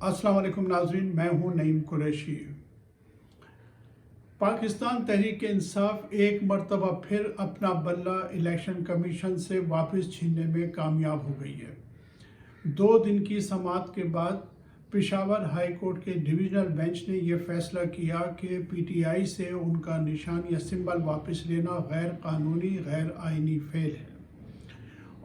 अस्सलाम वालेकुम नाज़रीन, मैं हूं नईम कुरैशी। पाकिस्तान तहरीक इंसाफ एक मरतबा फिर अपना बल्ला इलेक्शन कमीशन से वापस छीनने में कामयाब हो गई है। 2 दिन की समाअत के बाद पेशावर हाई कोर्ट के डिवीज़नल बेंच ने यह फैसला किया कि पीटीआई से उनका निशान या सिंबल वापस लेना गैर कानूनी, गैर आइनी फेल है।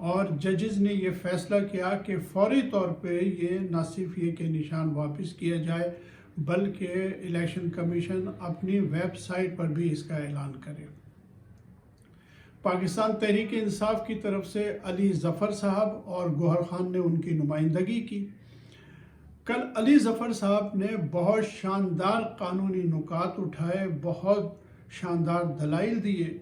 और जजेस ने यह फैसला किया कि फौरी तौर पे ये न सिर्फ ये कि निशान वापस किया जाए, बल्कि इलेक्शन कमीशन अपनी वेबसाइट पर भी इसका ऐलान करे। पाकिस्तान तहरीक इंसाफ की तरफ से अली ज़फ़र साहब और गौहर खान ने उनकी नुमाइंदगी की। कल अली ज़फ़र साहब ने बहुत शानदार कानूनी नुकात उठाए, बहुत शानदार दलाइल दिए,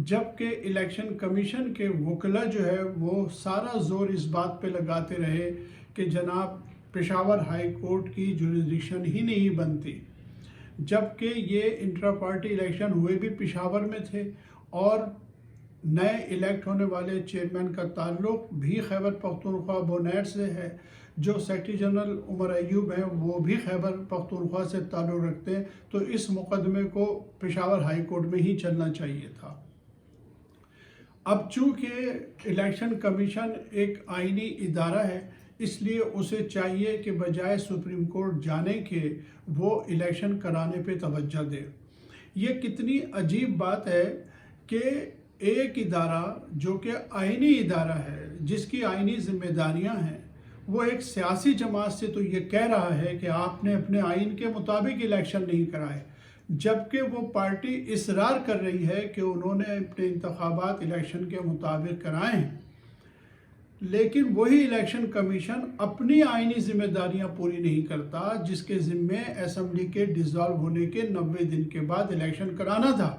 जबकि इलेक्शन कमीशन के वकला जो है वो सारा ज़ोर इस बात पे लगाते रहे कि जनाब पेशावर हाई कोर्ट की जुरिसडिक्शन ही नहीं बनती, जबकि ये इंट्रा पार्टी इलेक्शन हुए भी पेशावर में थे और नए इलेक्ट होने वाले चेयरमैन का ताल्लुक भी खैबर पख्तूनख्वा बोनैट से है। जो सेक्रेटरी जनरल उमर अयूब हैं वो भी खैबर पख्तूनख्वा से ताल्लुक रखते हैं, तो इस मुकदमे को पेशावर हाई कोर्ट में ही चलना चाहिए था। अब चूँकि इलेक्शन कमीशन एक आइनी इदारा है, इसलिए उसे चाहिए कि बजाय सुप्रीम कोर्ट जाने के वो इलेक्शन कराने पे तवज्जो दे। ये कितनी अजीब बात है कि एक इदारा जो कि आइनी इदारा है, जिसकी आइनी जिम्मेदारियां हैं, वो एक सियासी जमात से तो ये कह रहा है कि आपने अपने आइन के मुताबिक इलेक्शन नहीं कराए, जबकि वो पार्टी इसरार कर रही है कि उन्होंने अपने इंतखाबात इलेक्शन के मुताबिक कराए हैं। लेकिन वही इलेक्शन कमीशन अपनी आइनी जिम्मेदारियां पूरी नहीं करता, जिसके ज़िम्मे असेंबली के डिसॉल्व होने के 90 दिन के बाद इलेक्शन कराना था।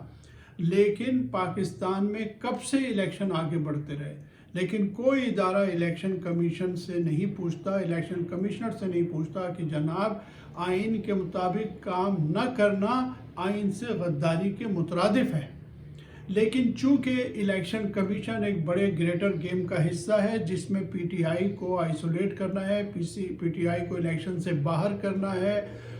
लेकिन पाकिस्तान में कब से इलेक्शन आगे बढ़ते रहे, लेकिन कोई इदारा इलेक्शन कमीशन से नहीं पूछता, इलेक्शन कमिश्नर से नहीं पूछता कि जनाब आइन के मुताबिक काम न करना आइन से गद्दारी के मुतरादिफ है। लेकिन चूंकि इलेक्शन कमीशन एक बड़े ग्रेटर गेम का हिस्सा है, जिसमें पीटीआई को आइसोलेट करना है, पीटीआई को इलेक्शन से बाहर करना है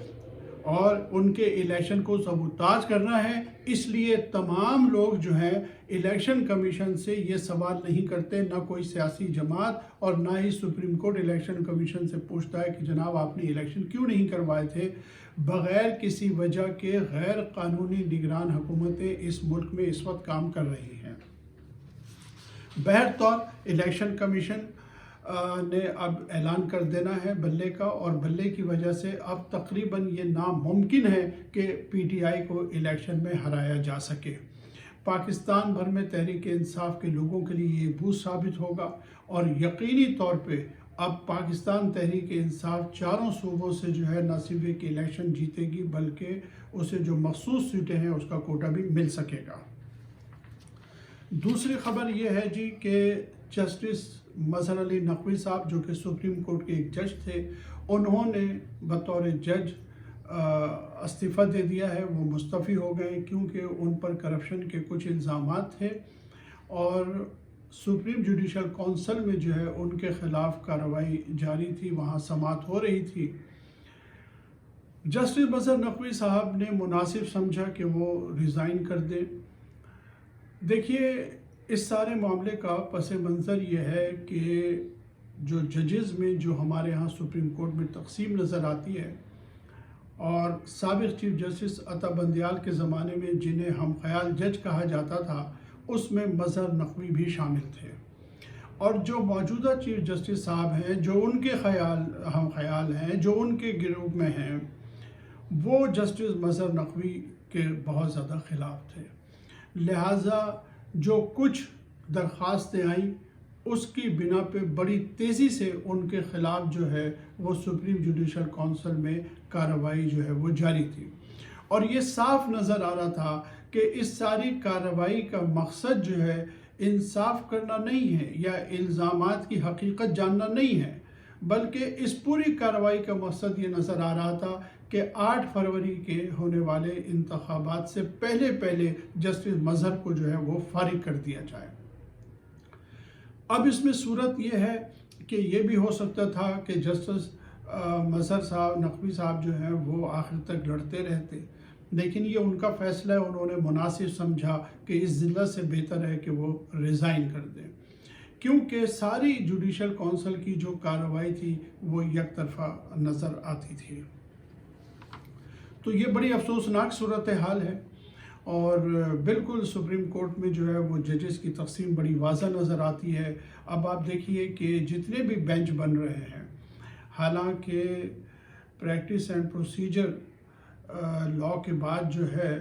और उनके इलेक्शन को सबूताज करना है, इसलिए तमाम लोग जो हैं इलेक्शन कमीशन से ये सवाल नहीं करते, ना कोई सियासी जमात और ना ही सुप्रीम कोर्ट इलेक्शन कमीशन से पूछता है कि जनाब आपने इलेक्शन क्यों नहीं करवाए थे। बग़ैर किसी वजह के गैर कानूनी निगरान हुकूमतें इस मुल्क में इस वक्त काम कर रही हैं। बहरतौर इलेक्शन कमीशन ने अब ऐलान कर देना है बल्ले का, और बल्ले की वजह से अब तकरीबन ये नामुमकिन है कि पीटीआई को इलेक्शन में हराया जा सके। पाकिस्तान भर में तहरीक इंसाफ के लोगों के लिए ये बूझ साबित होगा और यकीनी तौर पे अब पाकिस्तान तहरीक इंसाफ चारों सूबों से जो है न सिर्फ एक इलेक्शन जीतेगी, बल्कि उसे जो मखसूस सीटें हैं उसका कोटा भी मिल सकेगा। दूसरी खबर यह है जी कि जस्टिस मजहर अली नकवी साहब, जो कि सुप्रीम कोर्ट के एक जज थे, उन्होंने बतौर जज इस्तीफ़ा दे दिया है। वो मुस्तफ़ी हो गए क्योंकि उन पर करप्शन के कुछ इल्ज़ामात थे और सुप्रीम जुडिशल काउंसिल में जो है उनके ख़िलाफ़ कार्रवाई जारी थी, वहाँ समाअत हो रही थी। जस्टिस मजहर नकवी साहब ने मुनासिब समझा कि वो रिज़ाइन कर दें। देखिए, इस सारे मामले का पस मंज़र ये है कि जो जजेस में जो हमारे यहाँ सुप्रीम कोर्ट में तकसीम नज़र आती है, और साबिक़ चीफ जस्टिस अता बंदियाल के ज़माने में जिन्हें हम ख्याल जज कहा जाता था, उसमें मजहर नकवी भी शामिल थे। और जो मौजूदा चीफ जस्टिस साहब हैं, जो उनके हम ख्याल हैं, जो उनके गिरोह में हैं, वो जस्टिस मजहर नकवी के बहुत ज़्यादा ख़िलाफ़ थे। लिहाजा जो कुछ दरख्वास्तें आईं उसकी बिना पे बड़ी तेज़ी से उनके ख़िलाफ़ जो है वो सुप्रीम जुडिशल काउंसिल में कार्रवाई जो है वो जारी थी। और ये साफ नज़र आ रहा था कि इस सारी कार्रवाई का मकसद जो है इंसाफ करना नहीं है या इल्ज़ामात की हकीकत जानना नहीं है, बल्कि इस पूरी कार्रवाई का मकसद ये नज़र आ रहा था कि 8 फरवरी के होने वाले इंतखाबात से पहले पहले जस्टिस मजहर को जो है वो फारिग कर दिया जाए। अब इसमें सूरत ये है कि ये भी हो सकता था कि जस्टिस मज़हर साहब नकवी साहब जो हैं वो आखिर तक लड़ते रहते, लेकिन ये उनका फ़ैसला है, उन्होंने मुनासिब समझा कि इस ज़िल्लत से बेहतर है कि वो रिज़ाइन कर दें, क्योंकि सारी जुडिशल काउंसिल की जो कार्रवाई थी वो एक तरफ़ा नज़र आती थी। तो ये बड़ी अफसोसनाक सूरत हाल है, और बिल्कुल सुप्रीम कोर्ट में जो है वो जजेस की तकसीम बड़ी वाज़ह नज़र आती है। अब आप देखिए कि जितने भी बेंच बन रहे हैं, हालांकि प्रैक्टिस एंड प्रोसीजर लॉ के बाद जो है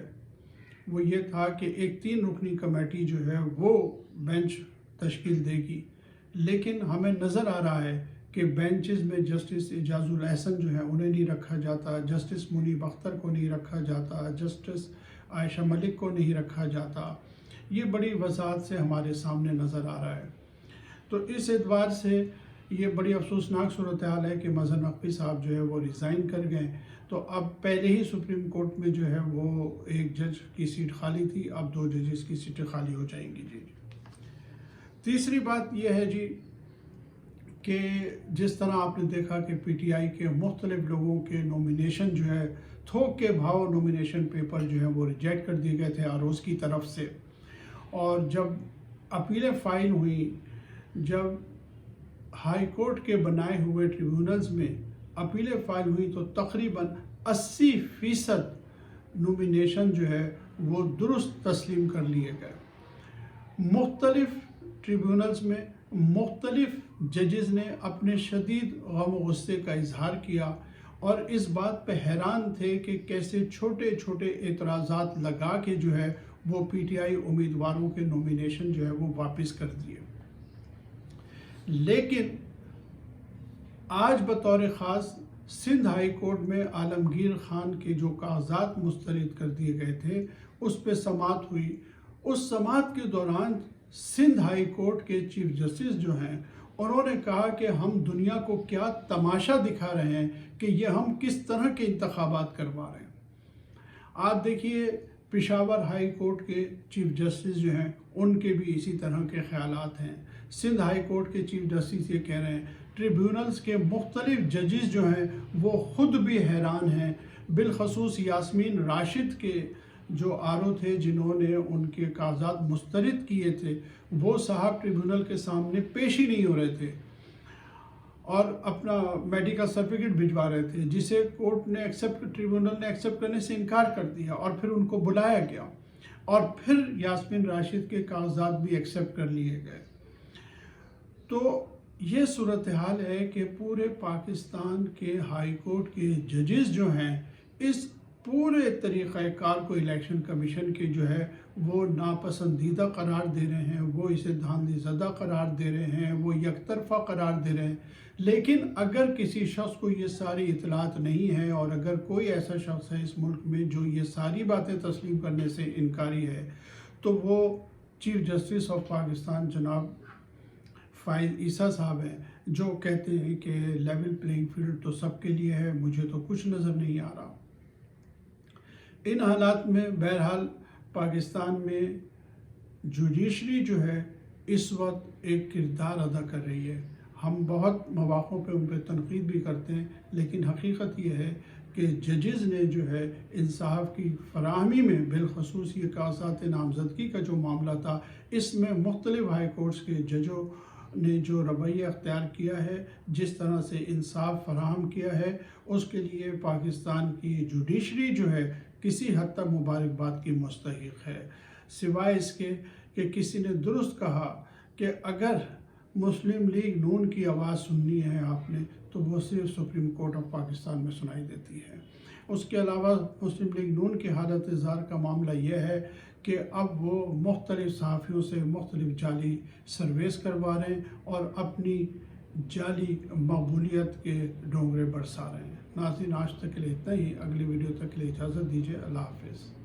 वो ये था कि एक 3 रुकनी कमेटी जो है वो बेंच तश्कील देगी, लेकिन हमें नज़र आ रहा है कि बेंचेस में जस्टिस एजाजुल एहसन जो है उन्हें नहीं रखा जाता, जस्टिस मुनीब अख्तर को नहीं रखा जाता, जस्टिस आयशा मलिक को नहीं रखा जाता। ये बड़ी वजाहत से हमारे सामने नज़र आ रहा है। तो इस एतबार से ये बड़ी अफसोसनाक सूरत हाल है कि मज़हर नकवी साहब जो है वो रिज़ाइन कर गए। तो अब पहले ही सुप्रीम कोर्ट में जो है वो एक जज की सीट खाली थी, अब 2 जजेस की सीटें खाली हो जाएंगी जी। तीसरी बात यह है जी कि जिस तरह आपने देखा कि पीटीआई के मुख्तलिफ लोगों के नॉमिनेशन जो है थोक के भाव नॉमिनेशन पेपर जो है वो रिजेक्ट कर दिए गए थे आरओज़ की तरफ से, और जब अपीलें फाइल हुई, जब हाई कोर्ट के बनाए हुए ट्रिब्यूनल्स में अपीलें फाइल हुई, तो तकरीबन 80% नॉमिनेशन जो है वो दुरुस्त तस्लीम कर लिए गए। मुख्तलिफ ट्रिब्यूनल्स में मुख्तलिफ जजेस ने अपने शदीद गम व गुस्से का इजहार किया, और इस बात पे हैरान थे कि कैसे छोटे छोटे एतराज़ात लगा के जो है वो पीटीआई उम्मीदवारों के नॉमिनेशन जो है वो वापस कर दिए। लेकिन आज बतौर ख़ास सिंध हाई कोर्ट में आलमगीर खान के जो कागजात मुस्तरद कर दिए गए थे उस पर समाअत हुई। उस समाअत के दौरान सिंध हाई कोर्ट के चीफ जस्टिस जो हैं उन्होंने कहा कि हम दुनिया को क्या तमाशा दिखा रहे हैं कि ये हम किस तरह के इंतखाबात करवा रहे हैं। आप देखिए पेशावर हाई कोर्ट के चीफ जस्टिस जो हैं उनके भी इसी तरह के ख्यालात हैं। सिंध हाई कोर्ट के चीफ जस्टिस ये कह रहे हैं। ट्रिब्यूनल्स के मुख्तलिफ जजेस जो हैं वो ख़ुद भी हैरान हैं, बिलखसूस यास्मीन राशिद के जो आरओ थे जिन्होंने उनके कागजात मुस्तरद किए थे, वो साहब ट्रिब्यूनल के सामने पेश ही नहीं हो रहे थे और अपना मेडिकल सर्टिफिकेट भिजवा रहे थे, जिसे कोर्ट ने ट्रिब्यूनल ने एक्सेप्ट करने से इनकार कर दिया, और फिर उनको बुलाया गया और फिर यास्मीन राशिद के कागजात भी एक्सेप्ट कर लिए गए। तो ये सूरत हाल है कि पूरे पाकिस्तान के हाई कोर्ट के जजेस जो हैं इस पूरे तरीक़ाकार को इलेक्शन कमीशन के जो है वो नापसंदीदा करार दे रहे हैं, वो इसे धांधली ज़दा करार दे रहे हैं, वो यकतरफ़ा करार दे रहे हैं। लेकिन अगर किसी शख्स को ये सारी इतलात नहीं है और अगर कोई ऐसा शख्स है इस मुल्क में जो ये सारी बातें तस्लीम करने से इनकारी है, तो वो चीफ जस्टिस ऑफ पाकिस्तान जनाब फ़ाइज़ ईसा साहब हैं, जो कहते हैं कि लेवल प्लेइंग फील्ड तो सबके लिए है, मुझे तो कुछ नज़र नहीं आ रहा। इन हालात में बहरहाल पाकिस्तान में जुडिशरी जो है इस वक्त एक किरदार अदा कर रही है। हम बहुत मौक़ों पे उन पर तनकीद भी करते हैं, लेकिन हकीकत ये है कि जजेस ने जो है इंसाफ की फराहमी में बिलखसूस ये कागजात नामजदगी का जो मामला था, इसमें मुख्तलिफ हाई कोर्ट्स के जजों ने जो रवैया अख्तियार किया है, जिस तरह से इंसाफ फराहम किया है, उसके लिए पाकिस्तान की जुडिशरी जो है किसी हद तक मुबारकबाद की मुस्तहिक है। सिवाय इसके कि किसी ने दुरुस्त कहा कि अगर मुस्लिम लीग नून की आवाज़ सुननी है आपने, तो वो सिर्फ सुप्रीम कोर्ट ऑफ पाकिस्तान में सुनाई देती है। उसके अलावा मुस्लिम लीग नून की हालत इज़हार का मामला यह है कि अब वो मुख्तलिफ सहाफ़ियों से मुख्तलिफ जाली सर्वेस करवा रहे हैं और अपनी जाली मकबूलियत के डोंगरे बरसा रहे हैं। नाज़रीन, आज तक के लिए इतना ही। अगली वीडियो तक के लिए इजाज़त दीजिए। अल्लाह हाफ़िज़।